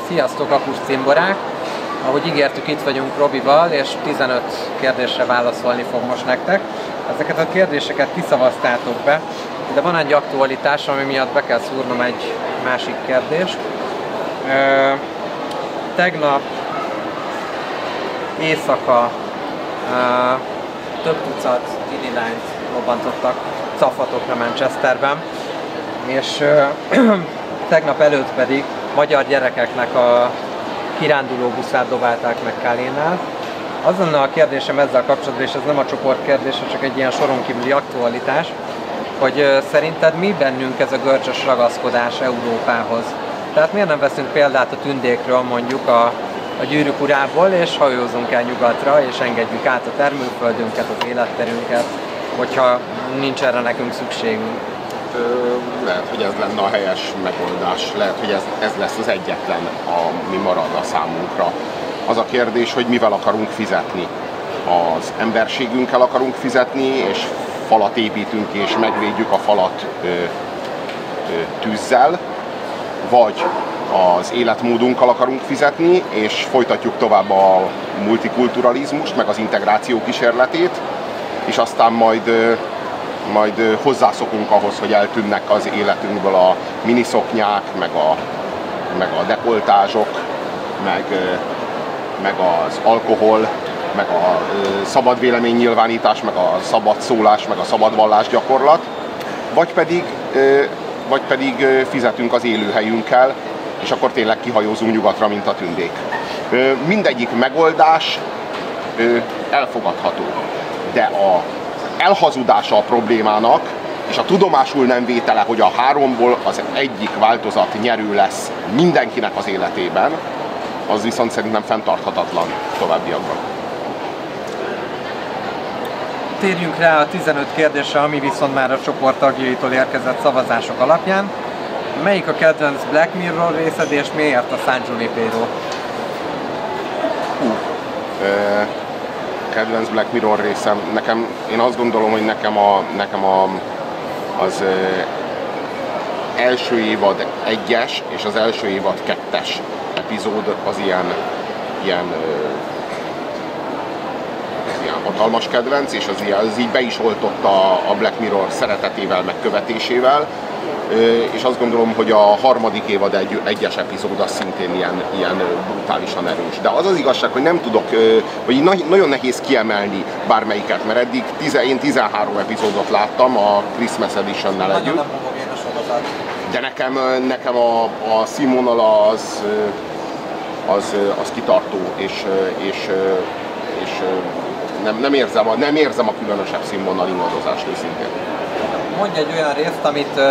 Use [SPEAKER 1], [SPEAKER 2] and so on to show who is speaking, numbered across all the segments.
[SPEAKER 1] Sziasztok, Akus Cimborák! Ahogy ígértük, itt vagyunk Robival, és 15 kérdésre válaszolni fog most nektek. Ezeket a kérdéseket kiszavaztátok be, de van egy aktualitás, ami miatt be kell szúrnom egy másik kérdést. Tegnap éjszaka több tucat tinilányt robbantottak Cafatokra, Manchesterben, és tegnap előtt pedig magyar gyerekeknek a kiránduló buszát dobálták meg Kalénál. Az lenne a kérdésem ezzel kapcsolatban, és ez nem a csoport kérdése, csak egy ilyen soron kívüli aktualitás, hogy szerinted mi bennünk ez a görcsös ragaszkodás Európához? Tehát miért nem veszünk példát a tündékről, mondjuk a Gyűrűk urából, és hajózunk el nyugatra, és engedjük át a termőföldünket, az életterünket, hogyha nincs erre nekünk szükségünk?
[SPEAKER 2] Lehet, hogy ez lenne a helyes megoldás, lehet, hogy ez lesz az egyetlen, ami marad a számunkra. Az a kérdés, hogy mivel akarunk fizetni. Az emberségünkkel akarunk fizetni, és falat építünk, és megvédjük a falat tűzzel, vagy az életmódunkkal akarunk fizetni, és folytatjuk tovább a multikulturalizmust, meg az integráció kísérletét, és aztán majd hozzászokunk ahhoz, hogy eltűnnek az életünkből a miniszoknyák, meg a dekoltázsok, meg az alkohol, meg a szabad véleménynyilvánítás, meg a szabad szólás, meg a szabad vallásgyakorlat, vagy pedig fizetünk az élőhelyünkkel, és akkor tényleg kihajózunk nyugatra, mint a tündék. Mindegyik megoldás elfogadható, de elhazudása a problémának, és a tudomásul nem vétele, hogy a háromból az egyik változat nyerő lesz mindenkinek az életében, az viszont szerintem fenntarthatatlan továbbiakban.
[SPEAKER 1] Térjünk rá a 15 kérdésre, ami viszont már a csoport tagjaitól érkezett szavazások alapján. Melyik a kedvenc Black Mirror részed, és miért a San Junipero?
[SPEAKER 2] Kedvenc Black Mirror részem. Én azt gondolom, hogy nekem az első évad 1-es és az első évad 2-es epizód az ilyen hatalmas kedvenc, és az így be is oltott a Black Mirror szeretetével, megkövetésével. És azt gondolom, hogy a harmadik évad 1-es epizód az szintén ilyen brutálisan erős. De az az igazság, hogy nem tudok, hogy nagyon nehéz kiemelni bármelyiket, mert eddig én 13 epizódot láttam a Christmas Edition-nel együtt. De nekem a színvonala az kitartó, és nem érzem a különösebb színvonal ingadozást őszintén.
[SPEAKER 1] Mondj egy olyan részt, amit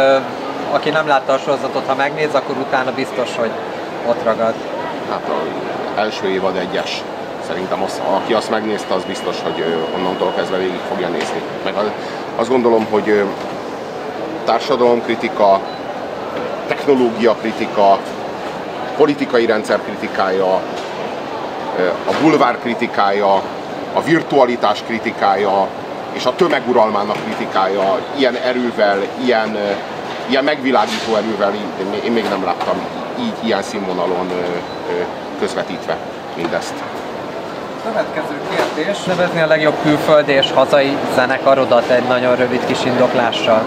[SPEAKER 1] aki nem látta a sorozatot, ha megnéz, akkor utána biztos, hogy ott ragad.
[SPEAKER 2] Hát az első évad 1-es. Szerintem aki azt megnézte, az biztos, hogy onnantól kezdve végig fogja nézni. Meg azt gondolom, hogy társadalomkritika, technológiakritika, politikai rendszer kritikája, a bulvár kritikája, a virtualitás kritikája és a tömeguralmának kritikája ilyen erővel, ilyen megvilágító erővel én még nem láttam így ilyen színvonalon közvetítve mindezt.
[SPEAKER 1] Következő kérdés. Nevezni a legjobb külföldi és hazai zenekarodat egy nagyon rövid kis indoklással.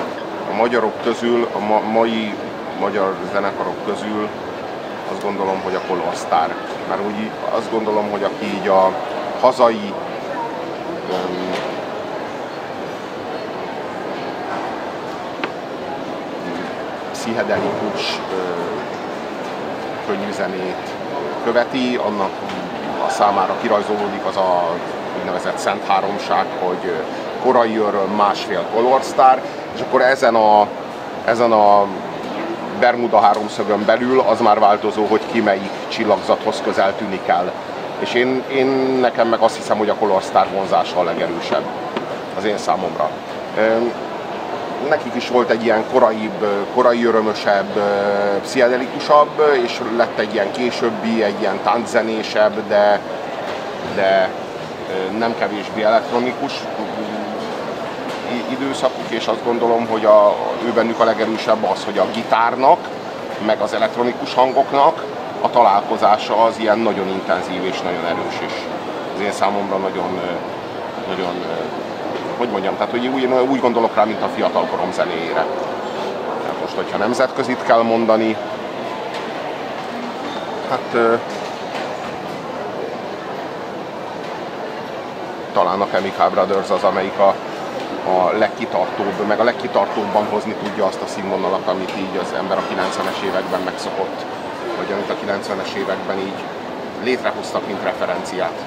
[SPEAKER 2] A magyarok közül, a mai magyar zenekarok közül azt gondolom, hogy a Color Star. Mert úgy azt gondolom, hogy aki így a hazai pszichedelikus könnyű zenét követi, annak a számára kirajzolódik az a úgynevezett szent háromság, hogy korai öröm, másfél Color Star, és akkor ezen a Bermuda háromszögön belül az már változó, hogy ki melyik csillagzathoz közel tűnik el. És én nekem meg azt hiszem, hogy a Color Star vonzása a legerősebb az én számomra. Nekik is volt egy ilyen korai örömösebb, pszichedelikusabb, és lett egy ilyen későbbi, egy ilyen tánczenésebb, de nem kevésbé elektronikus időszakuk, és azt gondolom, hogy ő bennük a legerősebb az, hogy a gitárnak, meg az elektronikus hangoknak a találkozása az ilyen nagyon intenzív és nagyon erős, és az én számomra nagyon, hogy mondjam, tehát hogy úgy gondolok rá, mint a fiatalkorom zenéjére. Tehát most, hogyha nemzetközit kell mondani, hát talán a Chemical Brothers az, amelyik a legkitartóbb, meg a legkitartóbban hozni tudja azt a színvonalat, amit így az ember a 90-es években megszokott, vagy amit a 90-es években így létrehoztak, mint referenciát.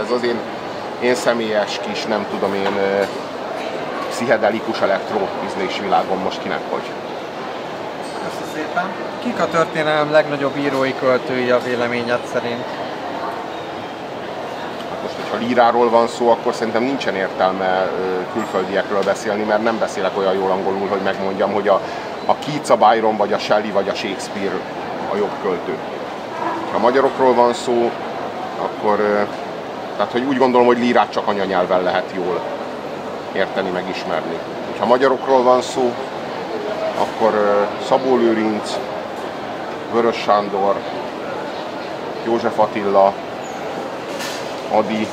[SPEAKER 2] Ez az én személyes kis, nem tudom én, pszichedelikus elektroizlés világom most kinek hogy.
[SPEAKER 1] Köszönöm szépen. Kik a történelem legnagyobb írói, költői a véleményed szerint?
[SPEAKER 2] Most, hogyha líráról van szó, akkor szerintem nincsen értelme külföldiekről beszélni, mert nem beszélek olyan jól angolul, hogy megmondjam, hogy a Keats, a Byron, vagy a Shelley, vagy a Shakespeare a jobb költő. Ha magyarokról van szó, akkor tehát, hogy úgy gondolom, hogy lírát csak anyanyelven lehet jól érteni, megismerni. Ha magyarokról van szó, akkor Szabó Lőrinc, Vörös Sándor, József Attila, Ady,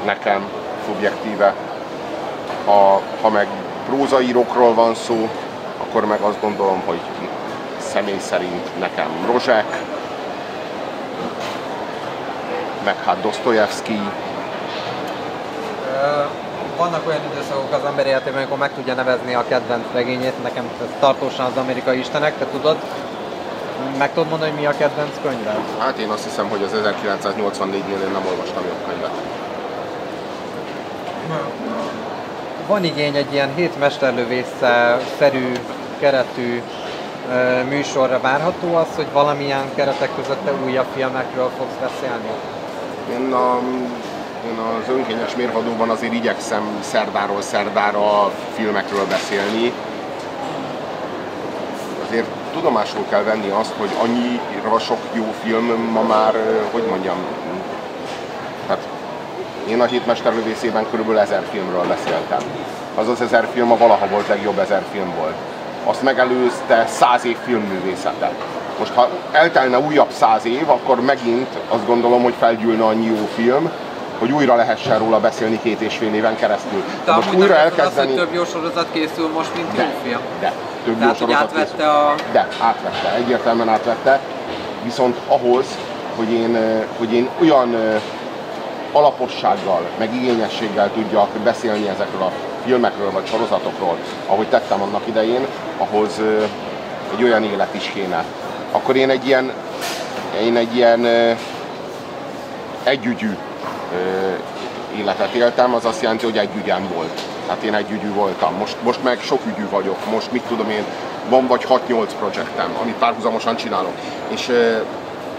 [SPEAKER 2] nekem szubjektíve. Ha meg prózaírókról van szó, akkor meg azt gondolom, hogy személy szerint nekem Rozsek, meg hát Dosztojevszkij.
[SPEAKER 1] Vannak olyan időszakok az ember életében, amikor meg tudja nevezni a kedvenc regényét, nekem ez tartósan az Amerikai Istenek, te tudod? Meg tudod mondani, hogy mi a kedvenc könyved?
[SPEAKER 2] Hát én azt hiszem, hogy az 1984-nél én nem olvastam jobb könyvet.
[SPEAKER 1] Van igény egy ilyen hétmesterlövésze-szerű keretű műsorra, várható az, hogy valamilyen keretek között te újabb filmekről fogsz beszélni?
[SPEAKER 2] Én az önkényes mérvadóban azért igyekszem szerdáról szerdára filmekről beszélni. Azért tudomásul kell venni azt, hogy annyira sok jó film ma már, hogy mondjam, hát én a Hétmesterlövészében körülbelül 1000 filmről beszéltem. Az az 1000 film a valaha volt legjobb 1000 film volt. Azt megelőzte 100 év filmművészete. Most ha eltelne újabb 100 év, akkor megint azt gondolom, hogy felgyűlne annyi jó film, hogy újra lehessen róla beszélni 2,5 éven keresztül.
[SPEAKER 1] De most újra elkezdeni... az, hogy több jó sorozat készül most, mint jó film?
[SPEAKER 2] De, több
[SPEAKER 1] tehát,
[SPEAKER 2] jó sorozat
[SPEAKER 1] átvette
[SPEAKER 2] készül. De, átvette, egyértelműen átvette. Viszont ahhoz, hogy én olyan alapossággal, meg igényességgel tudjak beszélni ezekről a filmekről vagy sorozatokról, ahogy tettem annak idején, ahhoz egy olyan élet is kéne. Akkor én egy ilyen együgyű életet éltem, az azt jelenti, hogy egy ügyem volt. Tehát én egy ügyű voltam. Most meg sok ügyű vagyok. Most mit tudom én, van vagy 6-8 projektem, amit párhuzamosan csinálok. És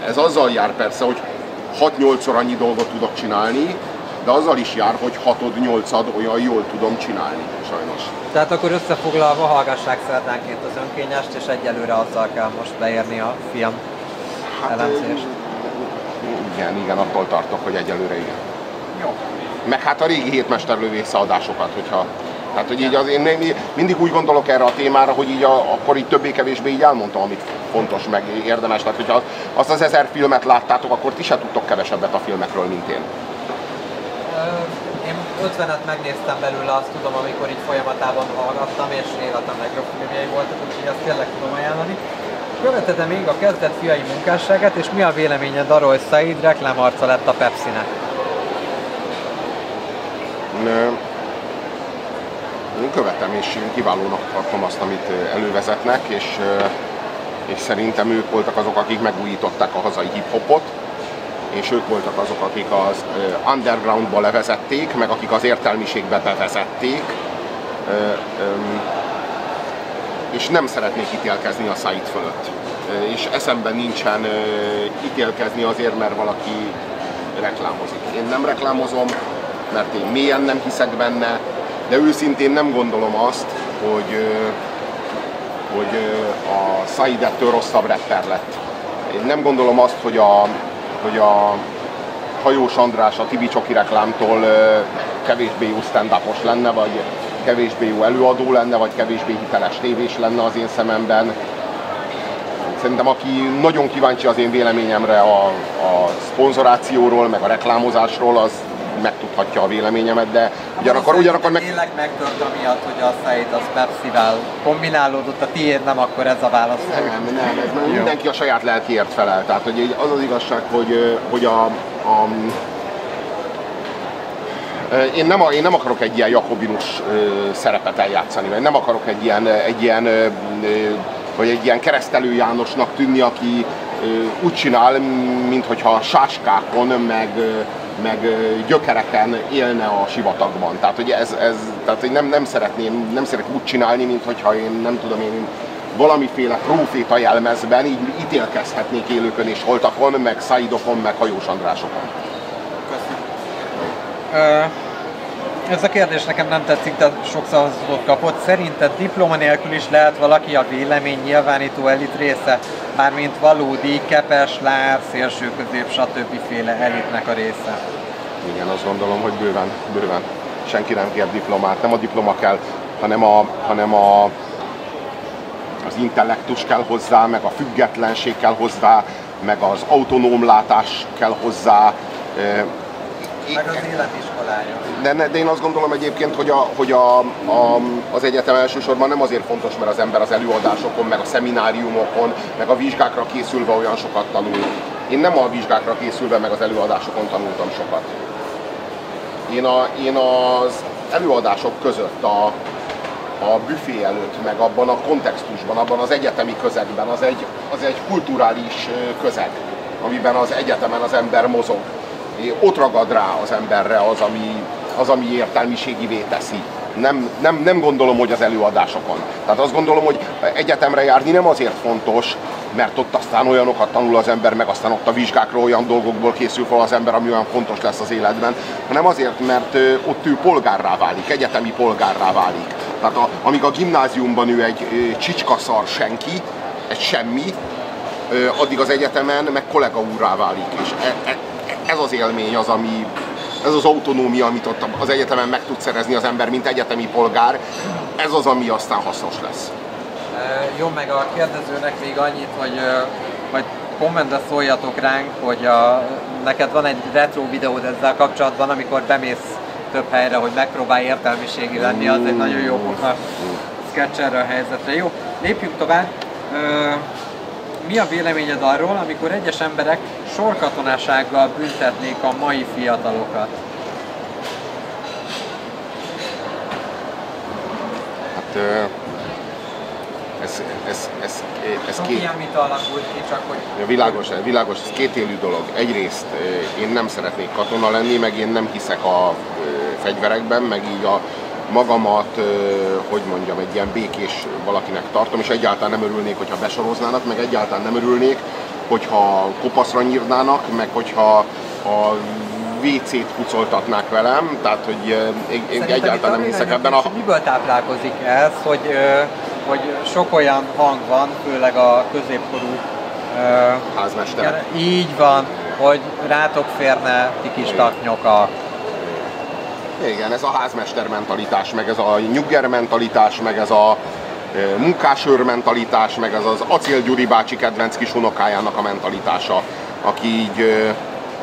[SPEAKER 2] ez azzal jár persze, hogy 6-8-szor annyi dolgot tudok csinálni, de azzal is jár, hogy 6-8-ad olyan jól tudom csinálni, sajnos.
[SPEAKER 1] Tehát akkor összefoglalva hallgassák szerdánként az önkényest, és egyelőre azzal kell most beérni a film elemzést.
[SPEAKER 2] Igen, attól tartok, hogy egyelőre igen. Jó. Meg hát a régi hétmesterlövésze adásokat, hogyha... Tehát, hogy így én mindig úgy gondolok erre a témára, hogy így akkor így többé-kevésbé így elmondtam, amit fontos, meg érdemes. Tehát, hogyha azt az 1000 filmet láttátok, akkor ti se tudtok kevesebbet a filmekről, mint én.
[SPEAKER 1] Én 50-et megnéztem belőle, azt tudom, amikor így folyamatában hallgattam, és életem legjobb filmjei voltak, úgyhogy azt tényleg tudom ajánlani. Követed-e még a kezdet fiai munkásságát, és mi a véleményed arról, hogy Said reklámarca lett a Pepsi-nek?
[SPEAKER 2] Én követem, és kiválónak tartom azt, amit elővezetnek, és szerintem ők voltak azok, akik megújították a hazai hip-hopot, és ők voltak azok, akik az undergroundba levezették, meg akik az értelmiségbe bevezették, és nem szeretnék ítélkezni a Said fölött. És eszemben nincsen ítélkezni azért, mert valaki reklámozik. Én nem reklámozom, mert én mélyen nem hiszek benne, de őszintén nem gondolom azt, hogy a Said ettől rosszabb rapper lett. Én nem gondolom azt, hogy a Hajós András a Tibi Csoki reklámtól kevésbé jó stand-upos lenne, vagy kevésbé jó előadó lenne, vagy kevésbé hiteles tévés lenne az én szememben. Szerintem aki nagyon kíváncsi az én véleményemre a szponzorációról, meg a reklámozásról, az megtudhatja a véleményemet, de ugyanakkor meg...
[SPEAKER 1] Tényleg megtört amiatt, hogy a Szait az Pepsivel kombinálódott, a tiéd nem, akkor ez a válasz.
[SPEAKER 2] Nem, mindenki a saját lelkiért felel. Tehát hogy az az igazság, hogy én nem akarok egy ilyen jakobinus szerepet eljátszani, vagy nem akarok egy ilyen keresztelő Jánosnak tűnni, aki úgy csinál, minthogyha sáskákon, meg gyökereken élne a sivatagban. Tehát, hogy tehát, hogy nem szeretnék úgy csinálni, minthogyha én valamiféle próféta jelmezben így ítélkezhetnék élőkön és holtakon, meg Saidokon, meg Hajós Andrásokon.
[SPEAKER 1] Ez a kérdés nekem nem tetszik, de sok szavazatot kapott. Szerinted diploma nélkül is lehet valaki a vélemény nyilvánító elit része? Mármint valódi kepes, lár, szélső közép, stb. Elitnek a része?
[SPEAKER 2] Igen, azt gondolom, hogy bőven. Senki nem kér diplomát. Nem a diploma kell, hanem az intellektus kell hozzá, meg a függetlenség kell hozzá, meg az autonóm látás kell hozzá.
[SPEAKER 1] Meg az életiskolája.
[SPEAKER 2] De én azt gondolom egyébként, hogy az egyetem elsősorban nem azért fontos, mert az ember az előadásokon, meg a szemináriumokon, meg a vizsgákra készülve olyan sokat tanul. Én nem a vizsgákra készülve, meg az előadásokon tanultam sokat. Én az előadások között, a büfé előtt, meg abban a kontextusban, abban az egyetemi közegben, az egy kulturális közeg, amiben az egyetemen az ember mozog. Ott ragad rá az emberre az, ami értelmiségivé teszi. Nem gondolom, hogy az előadásokon. Tehát azt gondolom, hogy egyetemre járni nem azért fontos, mert ott aztán olyanokat tanul az ember, meg aztán ott a vizsgákról olyan dolgokból készül fel az ember, ami olyan fontos lesz az életben, hanem azért, mert ott ő polgárrá válik, egyetemi polgárrá válik. Tehát amíg a gimnáziumban ő egy csicskaszar senki, egy semmi, addig az egyetemen meg kollega úrrá válik. És ez az élmény az, ez az autonómia, amit ott az egyetemen meg tud szerezni az ember, mint egyetemi polgár, ez az, ami aztán hasznos lesz.
[SPEAKER 1] Jó, meg a kérdezőnek még annyit, hogy majd kommentbe szóljatok ránk, hogy neked van egy retro videód ezzel kapcsolatban, amikor bemész több helyre, hogy megpróbálj értelmiségi lenni, az egy nagyon jó sketch erre a helyzetre. Jó, lépjünk tovább. Mi a véleményed arról, amikor egyes emberek sorkatonasággal büntetnék a mai fiatalokat?
[SPEAKER 2] Hát ez két...
[SPEAKER 1] Ilyen vita alakult ki, csak hogy...
[SPEAKER 2] Világos, ez kétélű dolog. Egyrészt én nem szeretnék katona lenni, meg én nem hiszek a fegyverekben, meg így a magamat, hogy mondjam, egy ilyen békés valakinek tartom, és egyáltalán nem örülnék, hogyha besoroznának, meg egyáltalán nem örülnék, hogyha kopaszra nyírnának, meg hogyha a WC-t pucoltatnák velem, tehát hogy én egyáltalán nem hiszek ebben.
[SPEAKER 1] Miből táplálkozik ez, hogy sok olyan hang van, főleg a középkorú
[SPEAKER 2] házmester.
[SPEAKER 1] Így van, hogy rátok férne ti kis taknyoka.
[SPEAKER 2] Igen, ez a házmester mentalitás, meg ez a nyugger mentalitás, meg ez a munkásőr mentalitás, meg ez az Acél Gyuri bácsi kedvenc kis unokájának a mentalitása, aki így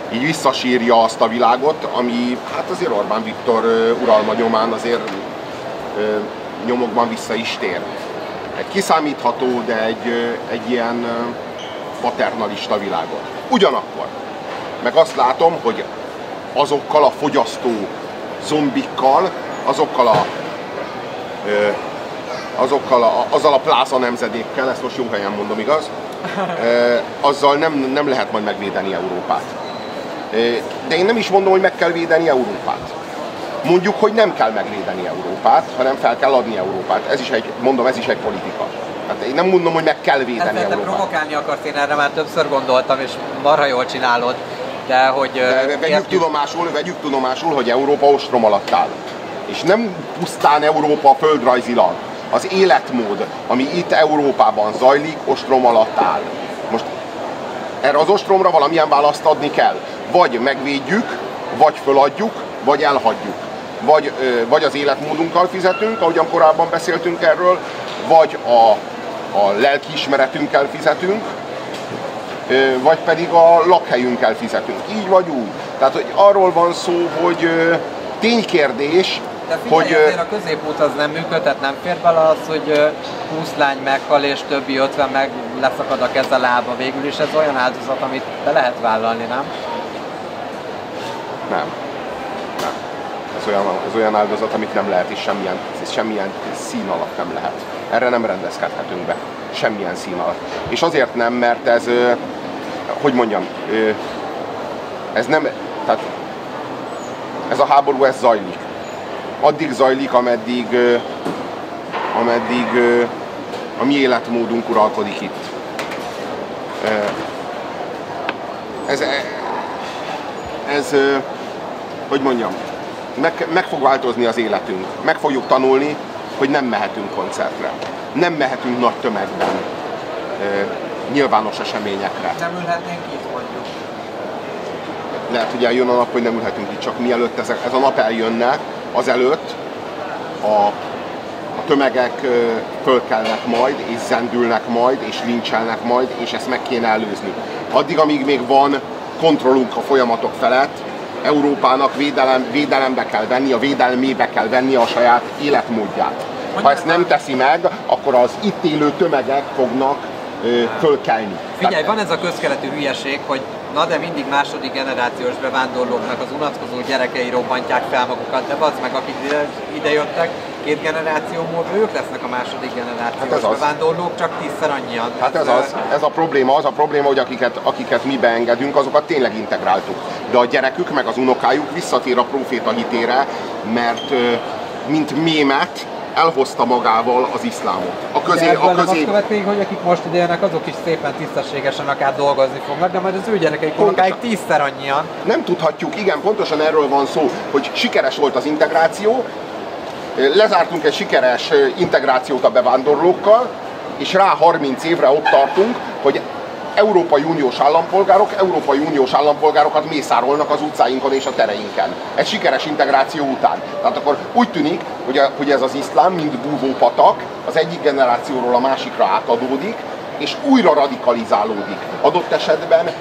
[SPEAKER 2] visszasírja azt a világot, ami hát azért Orbán Viktor uralma nyomán azért nyomokban vissza is tér. Egy kiszámítható, de egy ilyen paternalista világot. Ugyanakkor meg azt látom, hogy azokkal a fogyasztó zombikkal, azzal a pláza nemzedékkel, ezt most jó helyen mondom, igaz? Azzal nem lehet majd megvédeni Európát. De én nem is mondom, hogy meg kell védeni Európát. Mondjuk, hogy nem kell megvédeni Európát, hanem fel kell adni Európát. Ez is egy politika. Hát én nem mondom, hogy meg kell védeni Európát.
[SPEAKER 1] Te provokálni akarsz, én erre már többször gondoltam, és marha jól csinálod. De
[SPEAKER 2] vegyük tudomásul, hogy Európa ostrom alatt áll. És nem pusztán Európa földrajzilag. Az életmód, ami itt Európában zajlik, ostrom alatt áll. Most erre az ostromra valamilyen választ adni kell. Vagy megvédjük, vagy föladjuk, vagy elhagyjuk. Vagy az életmódunkkal fizetünk, ahogyan korábban beszéltünk erről, vagy a a lelkiismeretünkkel fizetünk, vagy pedig a lakhelyünkkel fizetünk. Így vagy úgy. Tehát, hogy arról van szó, hogy ténykérdés,
[SPEAKER 1] de figyelj, hogy azért a középút az nem működhet, nem fér bele az, hogy 20 lány meghal és többi 50 meg leszakad a keze lába végül, és ez olyan áldozat, amit be lehet vállalni, nem?
[SPEAKER 2] Nem. Ez olyan áldozat, amit nem lehet, és semmilyen szín alatt nem lehet. Erre nem rendezkedhetünk be. Semmilyen szín alatt. És azért nem, mert ez, hogy mondjam, ez nem, tehát ez a háború, ez zajlik. Addig zajlik, ameddig a mi életmódunk uralkodik itt. Ez hogy mondjam, meg fog változni az életünk. Meg fogjuk tanulni, hogy nem mehetünk koncertre. Nem mehetünk nagy tömegben nyilvános eseményekre.
[SPEAKER 1] Nem ülhetnénk itt, mondjuk.
[SPEAKER 2] Lehet, hogy eljön a nap, hogy nem ülhetünk itt, csak mielőtt ez a nap eljönne, azelőtt a tömegek fölkelnek majd, és zendülnek majd, és lincselnek majd, és ezt meg kéne előzni. Addig, amíg még van kontrollunk a folyamatok felett, Európának védelembe kell venni, a védelmébe kell venni a saját életmódját. Ha ezt nem teszi meg, akkor az itt élő tömegek fognak fölkelni.
[SPEAKER 1] Figyelj, van ez a közkeletű hülyeség, hogy na de mindig második generációs bevándorlóknak az unatkozó gyerekei robbantják fel magukat, de bazd meg, akik ide jöttek, 2 generáció múlva ők lesznek a második generációs bevándorlók, csak 10-szer annyian.
[SPEAKER 2] Hát ez a probléma, hogy akiket mi beengedünk, azokat tényleg integráltuk. De a gyerekük meg az unokájuk visszatér a próféta hitére, mert mint mémet elhozta magával az iszlámot.
[SPEAKER 1] Azt következik, hogy akik most ide jönnek, azok is szépen tisztességesen akár dolgozni fognak, de majd az ő gyerekeik unokáik 10-szer annyian.
[SPEAKER 2] Nem tudhatjuk, igen, pontosan erről van szó, hogy sikeres volt az integráció, lezártunk egy sikeres integrációt a bevándorlókkal, és rá 30 évre ott tartunk, hogy Európai Uniós állampolgárokat mészárolnak az utcáinkon és a tereinken. Egy sikeres integráció után. Tehát akkor úgy tűnik, hogy ez az iszlám, mint búvópatak, az egyik generációról a másikra átadódik, és újra radikalizálódik. Adott esetben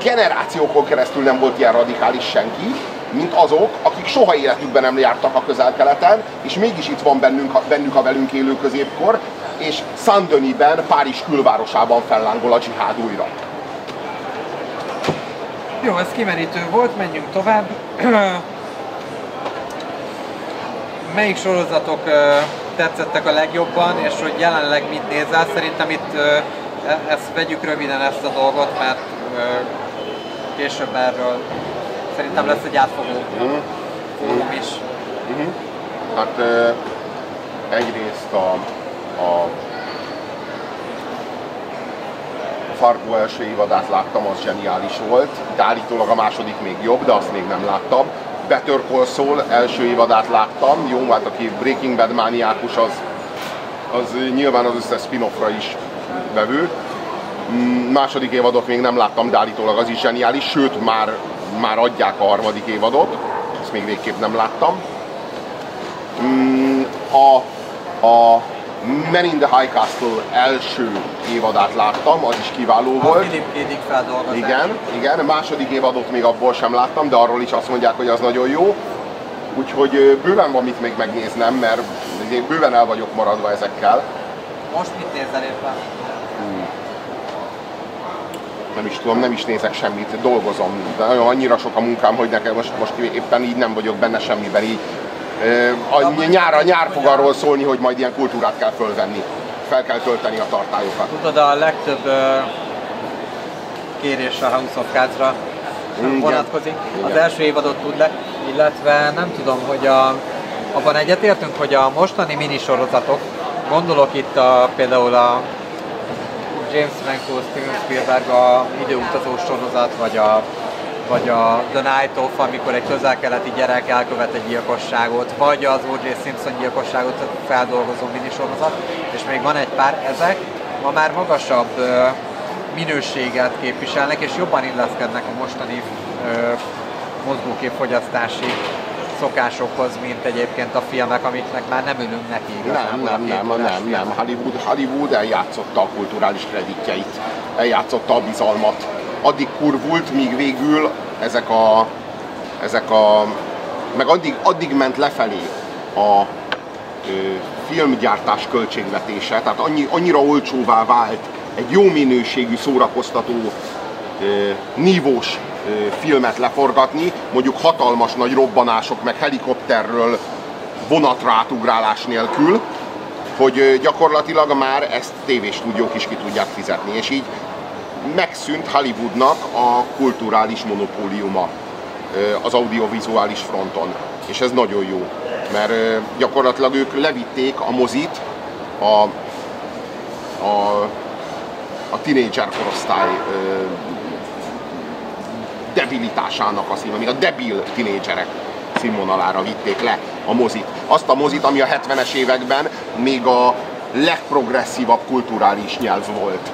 [SPEAKER 2] generációkon keresztül nem volt ilyen radikális senki, mint azok, akik soha életükben nem jártak a Közel-Keleten, és mégis itt van bennük a velünk élő középkor, és Saint-Denis-ben, Párizs külvárosában fellángol a dzsihád újra.
[SPEAKER 1] Jó, ez kimerítő volt, menjünk tovább. Melyik sorozatok tetszettek a legjobban, és hogy jelenleg mit nézel? Szerintem itt ezt vegyük röviden ezt a dolgot, mert később erről szerintem lesz egy átfogó fórum is.
[SPEAKER 2] Hát egyrészt a Fargo első évadát láttam, az zseniális volt, de állítólag a második még jobb, de azt még nem láttam. Better Call Saul első évadát láttam, jó, hát aki Breaking Bad mániákus, az nyilván az összes spin-offra is vevő. Második évadot még nem láttam, de állítólag az is zseniális, sőt már adják a harmadik évadot, ezt még végképp nem láttam. A Men in the High Castle első évadát láttam, az is kiváló volt.
[SPEAKER 1] Philip K. Dick feldolgozás.
[SPEAKER 2] Igen, a második évadot még abból sem láttam, de arról is azt mondják, hogy az nagyon jó. Úgyhogy bőven van mit még megnéznem, mert bőven el vagyok maradva ezekkel.
[SPEAKER 1] Most mit nézel éppen?
[SPEAKER 2] Nem is tudom, nem is nézek semmit, dolgozom. De annyira sok a munkám, hogy nekem most éppen így nem vagyok benne semmiben. Így, a nyár fog arról szólni, hogy majd ilyen kultúrát kell fölvenni. Fel kell tölteni a tartályokat.
[SPEAKER 1] Tudod, a legtöbb kérés a House of Cards-ra vonatkozik. Az első évadot tud illetve nem tudom, hogy abban egyetértünk, hogy a mostani minisorozatok, gondolok itt például a James Franco, Steven Spielberg a időutazó sorozat, vagy a The Night Of, amikor egy közel-keleti gyerek elkövet egy gyilkosságot, vagy az O.J. Simpson gyilkosságot feldolgozó minisorozat, és még van egy pár, ezek ma már magasabb minőséget képviselnek, és jobban illeszkednek a mostani mozgóképfogyasztási szokásokhoz, mint egyébként a filmek, amiknek már nem ülünk neki igazából.
[SPEAKER 2] Nem. Hollywood eljátszotta a kulturális kreditjeit, eljátszotta a bizalmat. Addig kurvult, míg végül meg addig ment lefelé a filmgyártás költségvetése, tehát annyira olcsóvá vált egy jó minőségű, szórakoztató, nívós filmet leforgatni, mondjuk hatalmas nagy robbanások, meg helikopterről vonatra átugrálás nélkül, hogy gyakorlatilag már ezt tévéstúdiók is ki tudják fizetni, és így megszűnt Hollywoodnak a kulturális monopóliuma az audiovizuális fronton. És ez nagyon jó, mert gyakorlatilag ők levitték a mozit a tinédzser korosztály debilitásának a színvonalára, még a debil tinédzserek színvonalára vitték le a mozit. Azt a mozit, ami a 70-es években még a legprogresszívabb kulturális nyelv volt.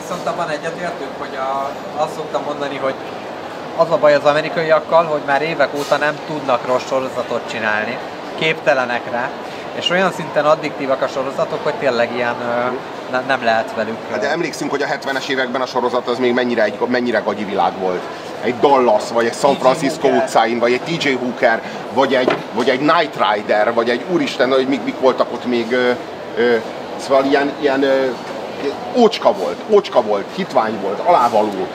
[SPEAKER 1] Viszont abban egyetértünk, hogy azt szoktam mondani, hogy az a baj az amerikaiakkal, hogy már évek óta nem tudnak rossz sorozatot csinálni, képtelenek rá, és olyan szinten addiktívak a sorozatok, hogy tényleg ilyen nem lehet velük.
[SPEAKER 2] De emlékszünk, hogy a 70-es években a sorozat az még mennyire gagyi világ volt. Egy Dallas, vagy egy San Francisco utcáin, vagy egy TJ Hooker, vagy egy Knight Rider, vagy egy úristen, hogy mik voltak ott még, szóval ilyen ócska volt, hitvány volt, alávaló,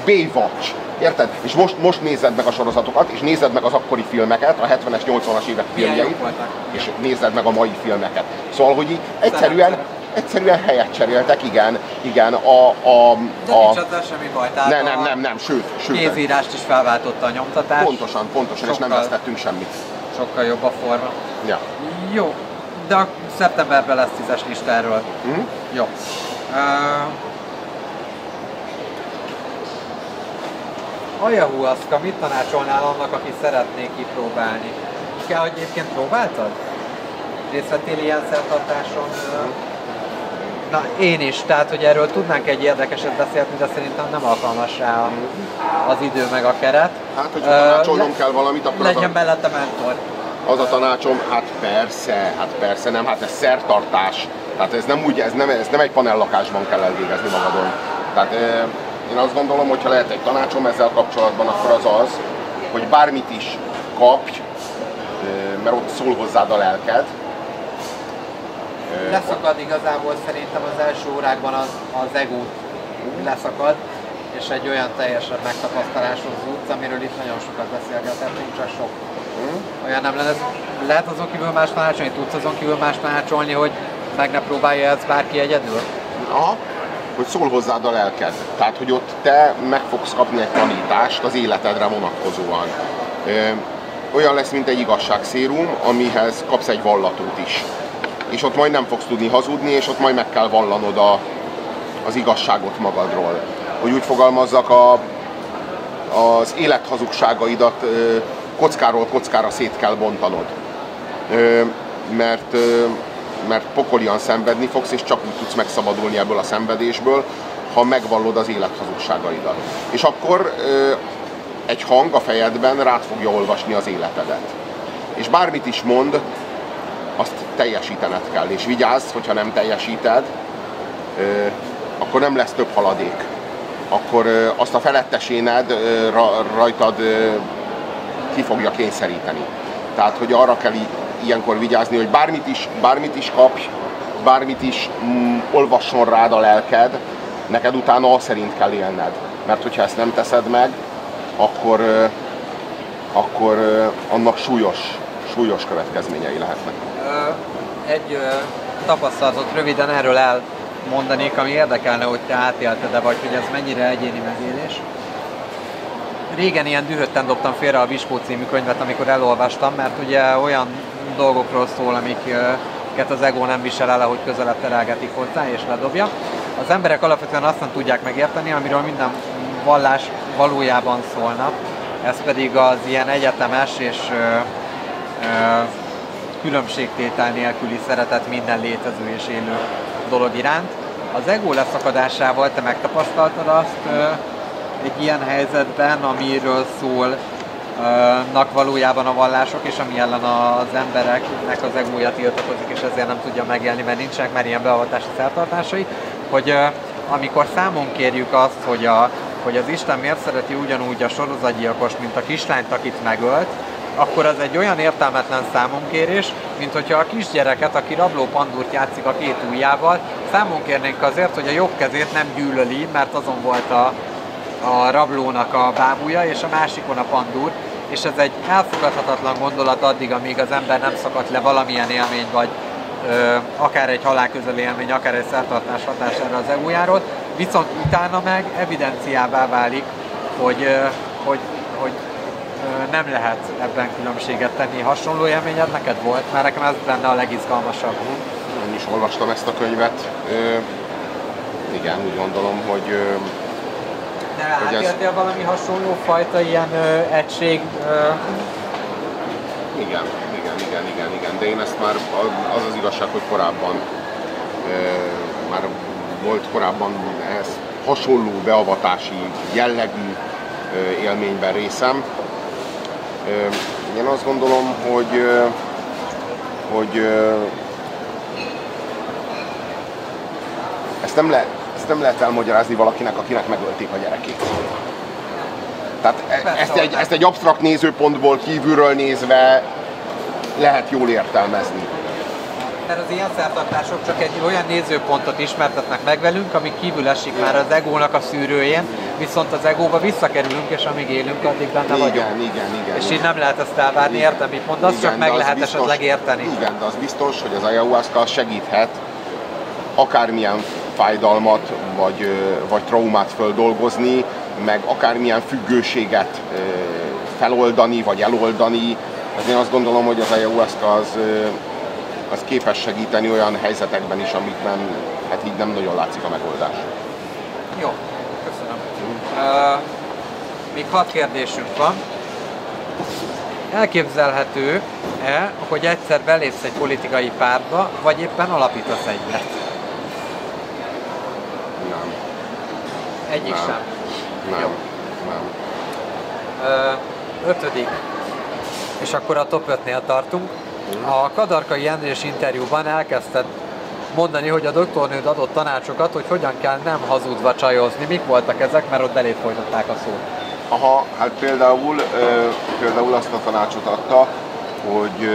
[SPEAKER 2] Baywatch, érted? És most nézed meg a sorozatokat, és nézed meg az akkori filmeket, a 70-es, 80-as évek filmjeit, és nézed meg a mai filmeket. Szóval, hogy egyszerűen helyet cseréltek, igen.
[SPEAKER 1] De nincs azzal semmi baj.
[SPEAKER 2] Nem, sőt.
[SPEAKER 1] Kézírást is felváltotta a nyomtatás.
[SPEAKER 2] Pontosan, és nem vesztettünk semmit.
[SPEAKER 1] Sokkal jobb a forma.
[SPEAKER 2] Ja.
[SPEAKER 1] Jó, de a szeptemberben lesz 10-es listáról. Jó. Ayahuasca, mit tanácsolnál annak, aki szeretné kipróbálni? Hogy egyébként próbáltad? Részt vettél ilyen szertartáson? Na, én is, tehát hogy erről tudnánk egy érdekeset beszélni, de szerintem nem alkalmas rá az idő meg a keret.
[SPEAKER 2] Hát, hogyha tanácsolnom kell valamit, akkor
[SPEAKER 1] legyen mellette mentor.
[SPEAKER 2] Az a tanácsom, hát persze nem, hát ez szertartás. Tehát ez nem egy panellakásban kell elvégezni magadon. Tehát én azt gondolom, hogy ha lehet egy tanácsom ezzel kapcsolatban, akkor az, hogy bármit is kapj, mert ott szól hozzád a lelked.
[SPEAKER 1] Leszakad igazából szerintem az első órákban az egót leszakad, és egy olyan teljesen megtapasztaláshoz jutsz, amiről itt nagyon sokat beszélgetettünk, csak sok. Olyan nem lenne. Lehet azon kívül más tanácsolni? Tudsz azon kívül más tanácsolni, hogy meg ne próbálja ezt bárki egyedül?
[SPEAKER 2] Aha, hogy szól hozzád a lelked. Tehát, hogy ott te meg fogsz kapni egy tanítást az életedre vonatkozóan. Olyan lesz, mint egy igazságszérum, amihez kapsz egy vallatót is. És ott majd nem fogsz tudni hazudni, és ott majd meg kell vallanod az igazságot magadról. Hogy úgy fogalmazzak, az élethazugságaidat kockáról kockára szét kell bontanod. Mert pokolian szenvedni fogsz, és csak úgy tudsz megszabadulni ebből a szenvedésből, ha megvallod az élethazugságaidat. És akkor egy hang a fejedben rád fogja olvasni az életedet. És bármit is mond, azt teljesítened kell. És vigyázz, hogyha nem teljesíted, akkor nem lesz több haladék. Akkor azt a feletteséned rajtad ki fogja kényszeríteni. Tehát, hogy arra kell ilyenkor vigyázni, hogy bármit is kapj, bármit is olvasson rád a lelked, neked utána azt szerint kell élned. Mert hogyha ezt nem teszed meg, akkor annak súlyos következményei lehetnek.
[SPEAKER 1] Egy tapasztalatot röviden erről elmondanék, ami érdekelne, hogy te átélted-e, vagy hogy ez mennyire egyéni megélés. Régen ilyen dühötten dobtam félre a Viskó című könyvet, amikor elolvastam, mert ugye olyan dolgokról szól, amiket az ego nem visel el, ahogy közelebb terelgetik hozzá és ledobja. Az emberek alapvetően azt nem tudják megérteni, amiről minden vallás valójában szólna. Ez pedig az ilyen egyetemes és különbségtétel nélküli szeretet minden létező és élő dolog iránt. Az ego leszakadásával te megtapasztaltad azt egy ilyen helyzetben, amiről szól valójában a vallások, és ami ellen az embereknek az egója tiltakozik, és ezért nem tudja megélni, mert nincsenek már ilyen beavatási szertartásai, hogy amikor számon kérjük azt, hogy az Isten miért szereti ugyanúgy a sorozatgyilkost, mint a kislányt, akit megölt, akkor az egy olyan értelmetlen számonkérés, mint hogyha a kisgyereket, aki rabló pandúrt játszik a két ujjával, számon kérnénk azért, hogy a jobb kezét nem gyűlöli, mert azon volt a rablónak a bábúja, és a másikon a pandúr, és ez egy elfogadhatatlan gondolat addig, amíg az ember nem szakadt le valamilyen élmény, vagy akár egy halálközeli élmény, akár egy szertartás hatására az egójáról, viszont utána meg evidenciává válik, hogy nem lehet ebben különbséget tenni. Hasonló élményed neked volt? Mert nekem ez benne a legizgalmasabb.
[SPEAKER 2] Én is olvastam ezt a könyvet. Igen, úgy gondolom, hogy...
[SPEAKER 1] De átéltél valami hasonló fajta ilyen egység?
[SPEAKER 2] Igen. De én ezt már, az igazság, hogy korábban már volt korábban ehhez hasonló beavatási jellegű élményben részem. Én azt gondolom, hogy ezt nem lehet elmagyarázni valakinek, akinek megölték a gyerekét. Tehát ezt egy absztrakt nézőpontból kívülről nézve lehet jól értelmezni.
[SPEAKER 1] Mert az ilyen szertartások csak egy olyan nézőpontot ismertetnek meg velünk, ami kívül esik már az egónak a szűrőjén, viszont az egóba visszakerülünk, és amíg élünk, addig benne vagyunk.
[SPEAKER 2] Igen.
[SPEAKER 1] És így nem lehet ezt elvárni, értem, mit mondasz, csak meg lehet biztos, esetleg érteni.
[SPEAKER 2] Igen, de az biztos, hogy az ayahuasca segíthet akármilyen fájdalmat, vagy traumát földolgozni, meg akármilyen függőséget feloldani, vagy eloldani. Hát én azt gondolom, hogy az ayahuasca az képes segíteni olyan helyzetekben is, amikben hát így nem nagyon látszik a megoldás.
[SPEAKER 1] Jó, köszönöm. Még 6 kérdésünk van. Elképzelhető-e, hogy egyszer belépsz egy politikai pártba, vagy éppen alapítasz egyet?
[SPEAKER 2] Nem.
[SPEAKER 1] Egyik sem?
[SPEAKER 2] Nem.
[SPEAKER 1] 5. És akkor a top 5-nél tartunk. A Kadarkai Endrés interjúban elkezdted mondani, hogy a doktornőd adott tanácsokat, hogy hogyan kell nem hazudva csajozni. Mik voltak ezek, mert ott belét folytatták a szót.
[SPEAKER 2] Aha, hát például azt a tanácsot adta, hogy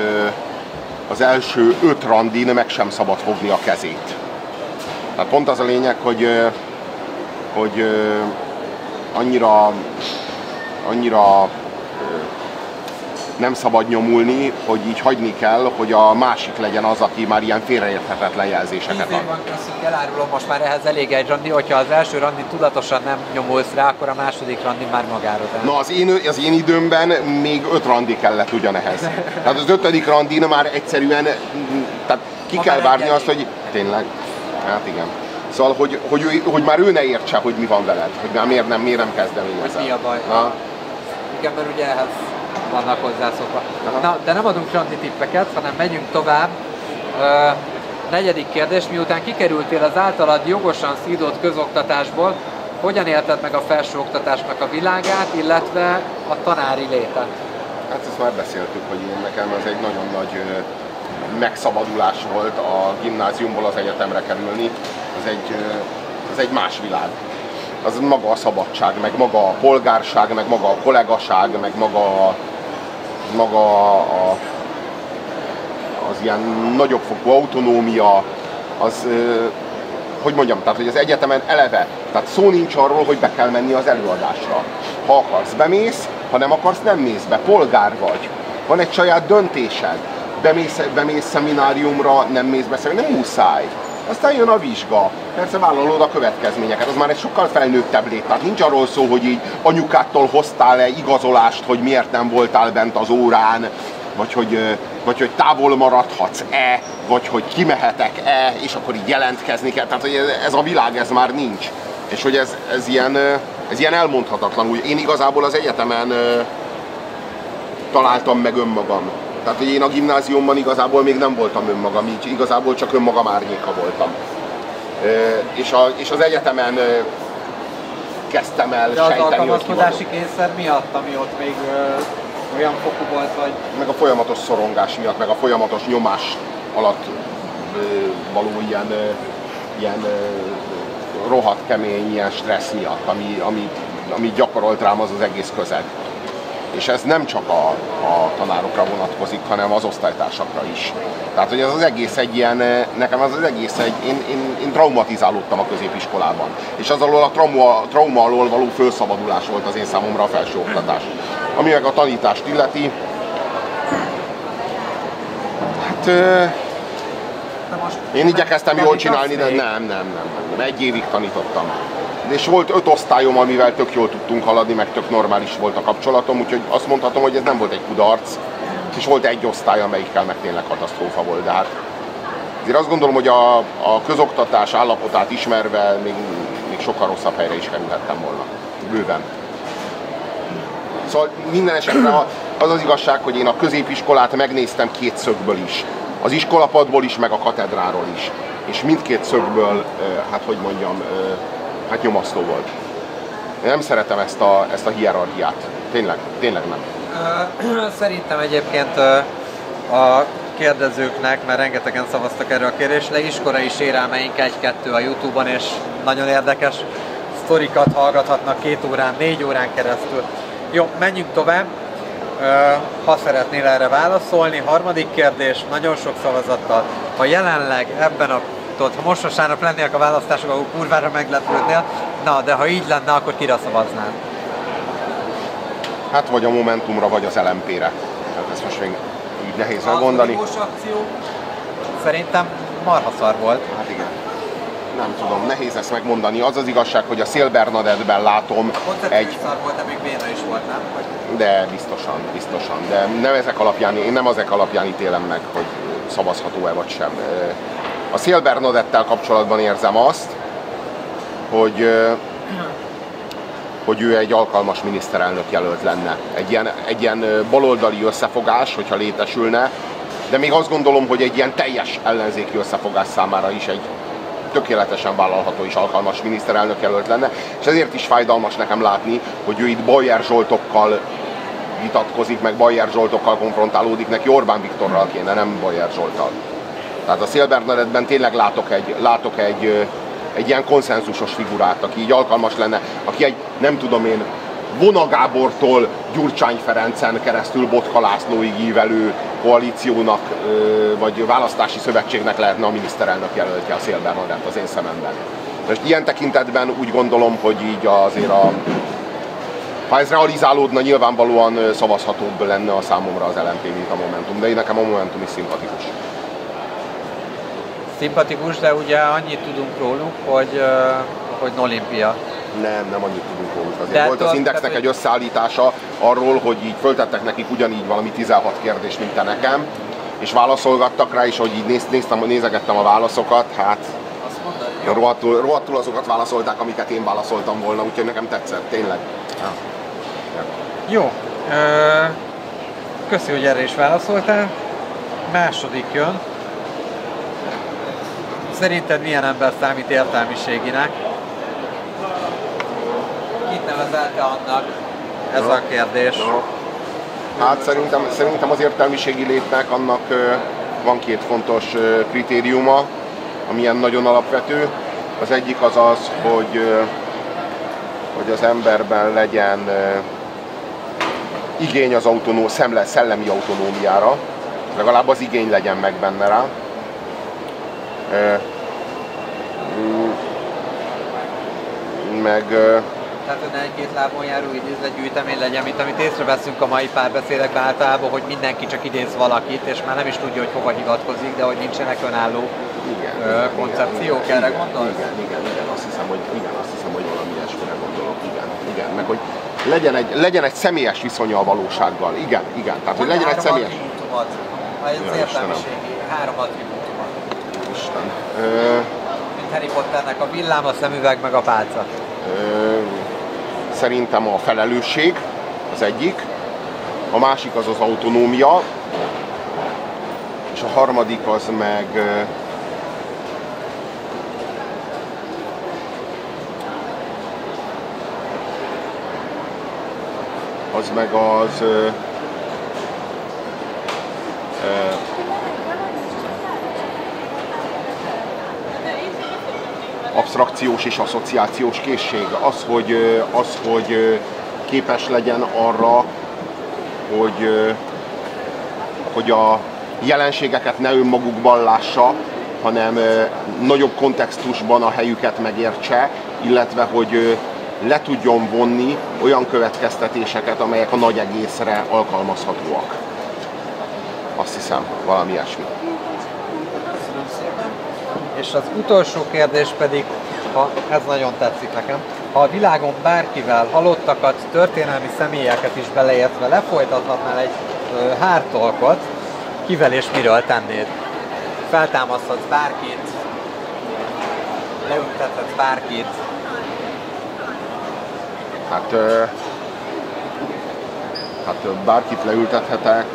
[SPEAKER 2] az első 5 randin meg sem szabad fogni a kezét. Tehát pont az a lényeg, hogy annyira nem szabad nyomulni, hogy így hagyni kell, hogy a másik legyen az, aki már ilyen félreérthetetlen jelzéseket ad.
[SPEAKER 1] Van köszönjük, elárulom, most már ehhez elég egy randi, hogyha az első randi tudatosan nem nyomulsz rá, akkor a második randi már magára.
[SPEAKER 2] Na az én időmben még 5 randi kellett ugyanehhez. Tehát az 5. randin már egyszerűen, tehát ki kell várni azt, hogy tényleg, hát igen. Szóval, hogy már ő ne értse, hogy mi van veled, hogy már miért nem kezdeményezel.
[SPEAKER 1] Hogy mi a baj. Na. Igen, mert ugye ehhez vannak hozzászokva. Na, de nem adunk randi tippeket, hanem megyünk tovább. 4. kérdés, miután kikerültél az általad jogosan szídott közoktatásból, hogyan élted meg a felsőoktatásnak a világát, illetve a tanári létet?
[SPEAKER 2] Hát ezt már beszéltük, hogy nekem ez egy nagyon nagy megszabadulás volt a gimnáziumból az egyetemre kerülni. Ez egy más világ. Az maga a szabadság, meg maga a polgárság, meg maga a kollegaság, meg maga az ilyen nagyobb fokú autonómia, az, hogy mondjam, tehát hogy az egyetemen eleve, tehát szó nincs arról, hogy be kell menni az előadásra. Ha akarsz, bemész, ha nem akarsz, nem mész be, polgár vagy. Van egy saját döntésed. Bemész szemináriumra, nem mész be, nem muszáj. Aztán jön a vizsga. Persze vállalod a következményeket, az már egy sokkal felnőttebb lét. Tehát nincs arról szó, hogy így anyukától hoztál-e igazolást, hogy miért nem voltál bent az órán, vagy hogy távol maradhatsz-e, vagy hogy kimehetek-e, és akkor így jelentkezni kell. Tehát hogy ez a világ, ez már nincs. És hogy ez ilyen elmondhatatlan. Én igazából az egyetemen találtam meg önmagam. Tehát, hogy én a gimnáziumban igazából még nem voltam önmagam, így igazából csak önmagam árnyéka voltam. És az egyetemen kezdtem el
[SPEAKER 1] de
[SPEAKER 2] sejteni,
[SPEAKER 1] az alkalmazkodási kényszer miatt, ami ott még olyan fokú volt, vagy...
[SPEAKER 2] Meg a folyamatos szorongás miatt, meg a folyamatos nyomás alatt való ilyen rohadt kemény, ilyen stressz miatt, ami gyakorolt rám az egész közeg. És ez nem csak a tanárokra vonatkozik, hanem az osztálytársakra is. Tehát, hogy ez az egész egy ilyen, nekem az egész egy, én traumatizálódtam a középiskolában. És az alól a trauma alól való felszabadulás volt az én számomra a felsőoktatás. Ami meg a tanítást illeti, hát én igyekeztem jól csinálni, de nem. 1 évig tanítottam. És volt 5 osztályom, amivel tök jól tudtunk haladni, meg tök normális volt a kapcsolatom, úgyhogy azt mondhatom, hogy ez nem volt egy kudarc, és volt 1 osztály, amelyikkel meg tényleg katasztrófa volt, de hát azért azt gondolom, hogy a közoktatás állapotát ismerve még sokkal rosszabb helyre is kerülhettem volna. Bőven. Szóval minden esetre az az igazság, hogy én a középiskolát megnéztem 2 szögből is. Az iskolapadból is, meg a katedráról is. És mindkét szögből, hát hogy mondjam, hát nyomasztó volt. Én nem szeretem ezt a hierarchiát. Tényleg nem.
[SPEAKER 1] Szerintem egyébként a kérdezőknek, mert rengetegen szavaztak erre a kérdésre, iskolai sérelmeink 1-2 a YouTube-on, és nagyon érdekes sztorikat hallgathatnak 2 órán, 4 órán keresztül. Jó, menjünk tovább. Ha szeretnél erre válaszolni, 3. kérdés, nagyon sok szavazattal. Ha jelenleg ebben a ha most vasárnap lennének a választások, akkor kurvára meglepődnél, na, de ha így lenne, akkor kire szavaznál?
[SPEAKER 2] Hát vagy a Momentumra, vagy az LMP-re. Tehát ezt most még így nehéz megmondani.
[SPEAKER 1] Az akció szerintem marha szar volt.
[SPEAKER 2] Hát igen. Nem tudom, nehéz ezt megmondani. Az az igazság, hogy a Szél Bernadette-ben látom egy...
[SPEAKER 1] szar volt, de még béna is volt, nem?
[SPEAKER 2] De biztosan. De nem ezek alapján, én nem ezek alapján ítélem meg, hogy szavazható-e vagy sem. A Szél Bernadette-tel kapcsolatban érzem azt, hogy ő egy alkalmas miniszterelnök jelölt lenne. Egy ilyen baloldali összefogás, hogyha létesülne, de még azt gondolom, hogy egy ilyen teljes ellenzéki összefogás számára is egy tökéletesen vállalható és alkalmas miniszterelnök jelölt lenne, és ezért is fájdalmas nekem látni, hogy ő itt Bajer Zsoltokkal vitatkozik, meg Bajer Zsoltokkal konfrontálódik, neki Orbán Viktorral kéne, nem Bajer Zsolttal. Tehát a Szél Bernadette-ben tényleg látok egy ilyen konszenzusos figurát, aki így alkalmas lenne, aki egy, nem tudom én, Vona Gábortól Gyurcsány Ferencen keresztül Botka Lászlóig ívelő koalíciónak, vagy választási szövetségnek lehetne a miniszterelnök jelöltje a Szél Bernadette az én szememben. Most ilyen tekintetben úgy gondolom, hogy így azért ha ez realizálódna, nyilvánvalóan szavazhatóbb lenne a számomra az LMP, mint a Momentum, de nekem a Momentum is szimpatikus.
[SPEAKER 1] Szimpatikus, de ugye annyit tudunk róluk, hogy olimpia.
[SPEAKER 2] Nem annyit tudunk róluk. Azért volt az Indexnek egy összeállítása arról, hogy így föltettek nekik ugyanígy valami 16 kérdést, mint te nekem, és válaszolgattak rá, és hogy így nézegettem a válaszokat, hát rohadtul azokat válaszolták, amiket én válaszoltam volna, úgyhogy nekem tetszett, tényleg.
[SPEAKER 1] Jó, köszi, hogy erre is válaszoltál. Második jön. Szerinted milyen ember számít értelmiséginek? Kit nevezel te annak? Ez a kérdés.
[SPEAKER 2] Hát szerintem az értelmiségi létnek annak van 2 fontos kritériuma, ami ilyen nagyon alapvető. Az egyik az az, hogy az emberben legyen igény az szellemi autonómiára, legalább az igény legyen meg benne rá.
[SPEAKER 1] Tehát, hogy ne egy 2 lábon járó idézetgyűjtemény legyen, mint amit észreveszünk a mai párbeszédekben általában, hogy mindenki csak idéz valakit, és már nem is tudja, hogy hova hivatkozik, de hogy nincsenek önálló koncepciók, erre gondolsz?
[SPEAKER 2] Igen, azt hiszem, hogy valami ilyesmire gondolok, igen, meg hogy legyen egy személyes viszonya a valósággal, igen, tehát hogy legyen egy személyes...
[SPEAKER 1] Az értelmiségi 3 attribútumot.
[SPEAKER 2] Isten.
[SPEAKER 1] Mint Harry Potternek a villám, a szemüveg, meg a pálca.
[SPEAKER 2] Szerintem a felelősség az egyik, a másik az az autonómia, és a harmadik az meg absztrakciós és asszociációs készség. Az, hogy képes legyen arra, hogy a jelenségeket ne önmagukban lássa, hanem nagyobb kontextusban a helyüket megértse, illetve hogy le tudjon vonni olyan következtetéseket, amelyek a nagy egészre alkalmazhatóak. Azt hiszem, valami ilyesmi.
[SPEAKER 1] Köszönöm szépen. És az utolsó kérdés pedig, ez nagyon tetszik nekem, ha a világon bárkivel halottakat, történelmi személyeket is beleértve lefolytathatnál egy hártolkot, kivel és miről tennéd? Feltámaszthatsz bárkit, leültethetsz bárkit.
[SPEAKER 2] Hát bárkit leültethetek.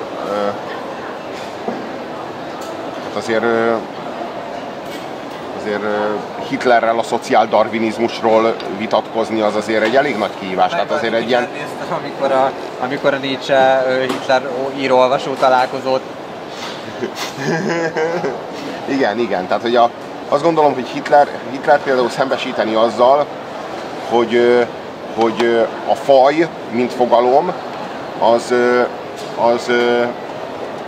[SPEAKER 2] Hát azért Hitlerrel a szociáldarvinizmusról vitatkozni az azért egy elég nagy kihívás. Tehát azért egy ilyen...
[SPEAKER 1] Amikor a Nietzsche Hitler író-olvasó találkozót.
[SPEAKER 2] Igen. Tehát hogy azt gondolom, hogy Hitler például szembesíteni azzal, hogy a faj, mint fogalom, az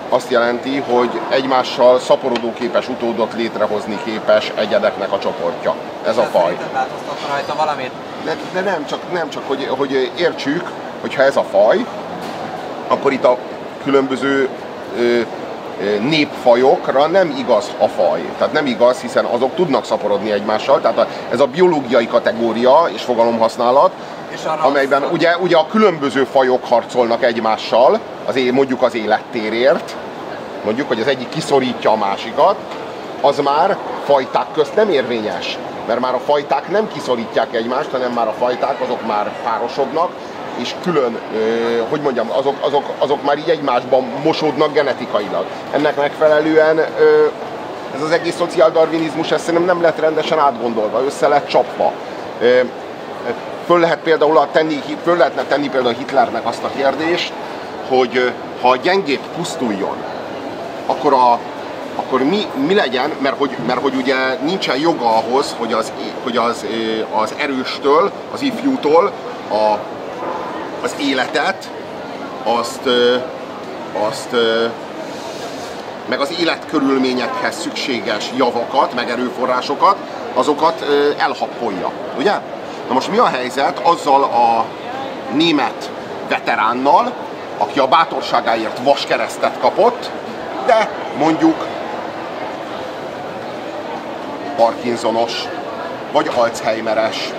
[SPEAKER 2] azt jelenti, hogy egymással szaporodóképes utódot létrehozni képes egyedeknek a csoportja. Ez a faj.
[SPEAKER 1] Rajta valamit?
[SPEAKER 2] De nem csak hogy értsük, hogyha ez a faj, akkor itt a különböző népfajokra nem igaz a faj. Tehát nem igaz, hiszen azok tudnak szaporodni egymással. Tehát ez a biológiai kategória és fogalomhasználat, amelyben ugye a különböző fajok harcolnak egymással, mondjuk az élettérért, mondjuk, hogy az egyik kiszorítja a másikat, az már fajták közt nem érvényes. Mert már a fajták nem kiszorítják egymást, hanem már a fajták azok már párosodnak, és külön, azok már így egymásban mosódnak genetikailag. Ennek megfelelően ez az egész szociáldarvinizmus, ezt szerintem nem lett rendesen átgondolva, össze lett csapva. Föl lehetne tenni például Hitlernek azt a kérdést, hogy ha a gyengébb pusztuljon, akkor mi legyen, mert hogy ugye nincsen joga ahhoz, hogy az erőstől, az ifjútól az életet, meg az életkörülményekhez szükséges javakat, meg erőforrásokat, azokat elhappolja, ugye? Na most mi a helyzet azzal a német veteránnal, aki a bátorságáért vaskeresztet kapott, de mondjuk Parkinsonos, vagy Alzheimeres,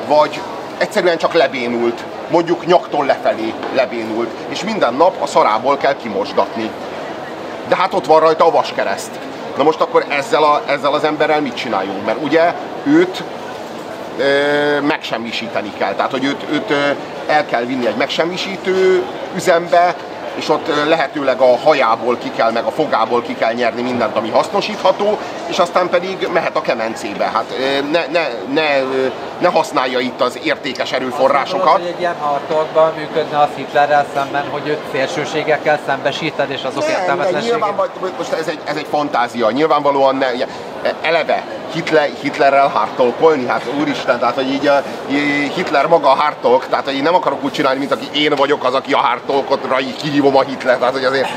[SPEAKER 2] vagy egyszerűen csak lebénult, mondjuk nyaktól lefelé lebénult, és minden nap a szarából kell kimosdatni. De hát ott van rajta a vaskereszt. Na most akkor ezzel az emberrel mit csináljunk? Mert ugye őt megsemmisíteni kell. Tehát, hogy őt el kell vinni egy megsemmisítő üzembe, és ott lehetőleg a hajából ki kell, meg a fogából ki kell nyerni mindent, ami hasznosítható, és aztán pedig mehet a kemencébe. Hát ne használja itt az értékes erőforrásokat.
[SPEAKER 1] Hogy egy ilyen harcokban működne az Hitlerrel szemben, hogy őt szélsőségekkel szembesíted, és azok értelmetlenségek?
[SPEAKER 2] Most ez egy fantázia. Nyilvánvalóan eleve Hitlerrel hártolkolni, hát úristen, tehát hogy így Hitler maga a hártolk, tehát hogy én nem akarok úgy csinálni, mint aki én vagyok az, aki a hártolkotra így kihívom a Hitlert, tehát hogy azért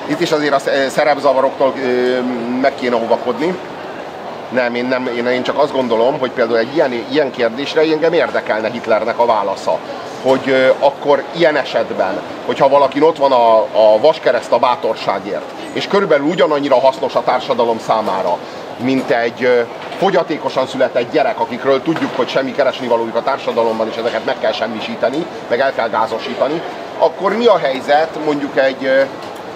[SPEAKER 2] itt is azért a szerepzavaroktól meg kéne óvakodni. Én csak azt gondolom, hogy például egy ilyen kérdésre engem érdekelne Hitlernek a válasza. Hogy akkor ilyen esetben, hogyha valakin ott van a vaskereszt a bátorságért, és körülbelül ugyanannyira hasznos a társadalom számára, mint egy fogyatékosan született gyerek, akikről tudjuk, hogy semmi keresnivalójuk a társadalomban, és ezeket meg kell semmisíteni, meg el kell gázosítani, akkor mi a helyzet mondjuk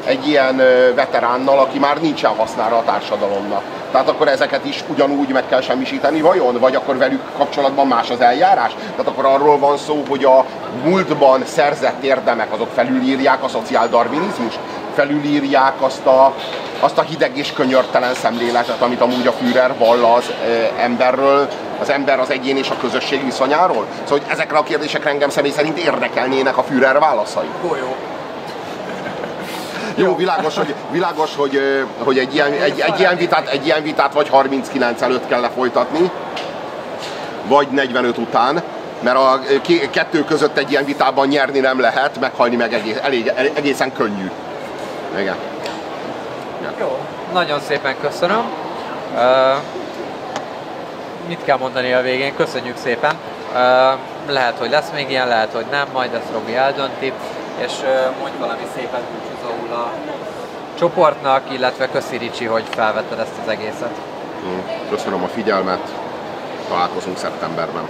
[SPEAKER 2] egy ilyen veteránnal, aki már nincsen hasznára a társadalomnak? Tehát akkor ezeket is ugyanúgy meg kell semmisíteni vajon? Vagy akkor velük kapcsolatban más az eljárás? Tehát akkor arról van szó, hogy a múltban szerzett érdemek azok felülírják a szociáldarvinizmust? Felülírják azt a hideg és könyörtelen szemléletet, amit amúgy a Führer vall az emberről, az ember, az egyén és a közösség viszonyáról? Szóval hogy ezekre a kérdésekre engem személy szerint érdekelnének a Führer válaszai.
[SPEAKER 1] Golyó.
[SPEAKER 2] Jó, világos, hogy egy ilyen vitát vagy 39 előtt kell lefolytatni, vagy 45 után, mert a kettő között egy ilyen vitában nyerni nem lehet, meghalni meg egészen könnyű. Igen.
[SPEAKER 1] Jó, nagyon szépen köszönöm. Mit kell mondani a végén? Köszönjük szépen. Lehet, hogy lesz még ilyen, lehet, hogy nem, majd ezt Robi eldönti. És mondj valami szépen búcsúzóul a csoportnak, illetve köszi Ricsi, hogy felvetted ezt az egészet.
[SPEAKER 2] Köszönöm a figyelmet, találkozunk szeptemberben.